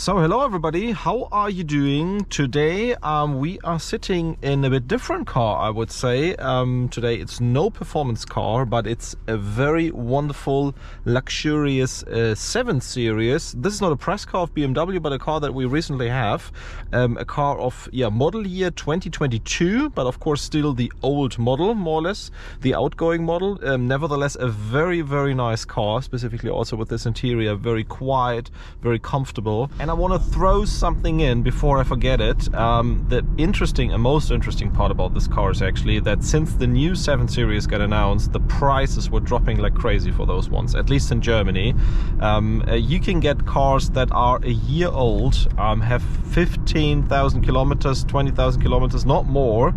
So hello everybody, how are you doing? Today we are sitting in a bit different car, I would say. Today it's no performance car, but it's a very wonderful, luxurious 7 Series. This is not a press car of BMW, but a car that we recently have. A car of model year 2022, but of course still the old model, more or less, the outgoing model. Nevertheless, a very, very nice car, specifically also with this interior, very quiet, very comfortable. And I want to throw something in before I forget it. The interesting and most interesting part about this car is actually that since the new 7 Series got announced, the prices were dropping like crazy for those ones, at least in Germany. You can get cars that are a year old, have 15,000 kilometers, 20,000 kilometers, not more,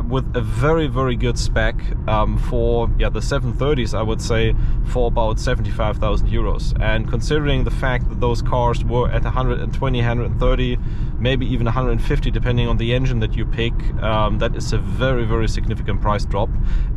with a very, very good spec for the 730s, I would say, for about 75,000 euros. And considering the fact that those cars were at 120, 130, maybe even 150, depending on the engine that you pick, that is a very, very significant price drop.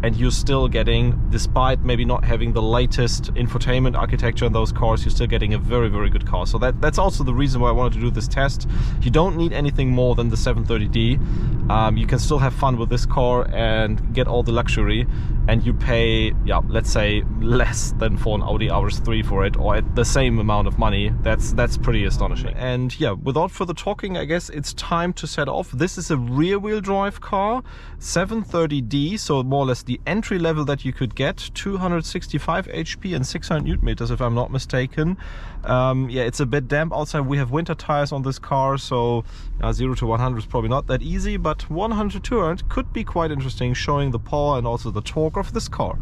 And you're still getting, despite maybe not having the latest infotainment architecture in those cars, you're still getting a very, very good car. So that's also the reason why I wanted to do this test. You don't need anything more than the 730D. You can still have fun with this car and get all the luxury, and you pay, let's say, less than for an Audi RS3 for it, or at the same amount of money. That's pretty astonishing. And without further talking, I guess it's time to set off. This is a rear-wheel drive car, 730D, so more or less the entry level that you could get, 265 HP and 600 Newton meters, if I'm not mistaken. It's a bit damp outside. We have winter tires on this car, so 0 to 100 is probably not that easy, but 100 to 200 could be quite interesting, showing the power and also the torque of this car.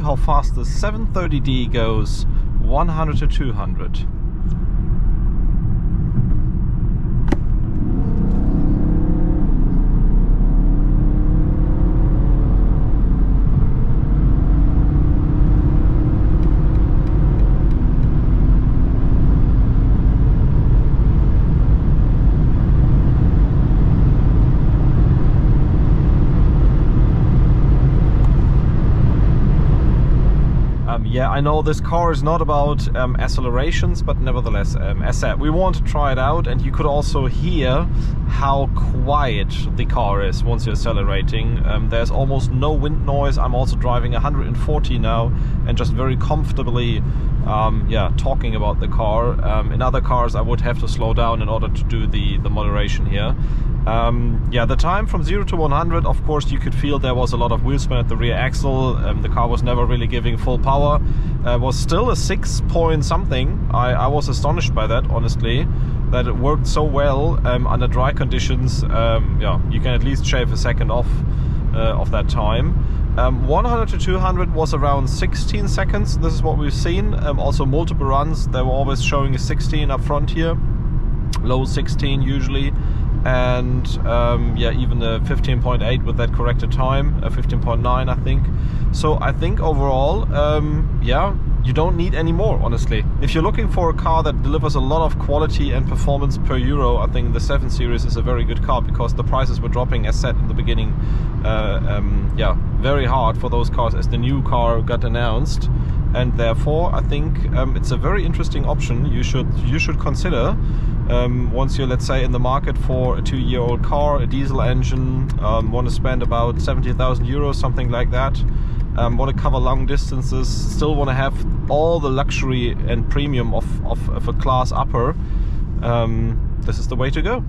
How fast the 730D goes, 100 to 200. I know this car is not about accelerations, but nevertheless, as said, we want to try it out, and you could also hear how quiet the car is once you're accelerating. There's almost no wind noise. I'm also driving 140 now and just very comfortably talking about the car. In other cars I would have to slow down in order to do the moderation here. The time from 0 to 100, of course, you could feel there was a lot of wheel spin at the rear axle. The car was never really giving full power. Was still a 6 point something. I was astonished by that, honestly, that it worked so well under dry conditions. You can at least shave a second off of that time. 100 to 200 was around 16 seconds. This is what we've seen. Also multiple runs, they were always showing a 16 up front here, low 16 usually, and even a 15.8 with that corrected time, a 15.9 I think. So I think overall, you don't need any more, honestly. If you're looking for a car that delivers a lot of quality and performance per euro, I think the 7 Series is a very good car, because the prices were dropping, as said in the beginning, very hard for those cars as the new car got announced. And therefore I think it's a very interesting option you should consider once you're, let's say, in the market for a 2-year-old car, a diesel engine, want to spend about 70,000 euros, something like that, want to cover long distances, still want to have all the luxury and premium of a class upper. This is the way to go.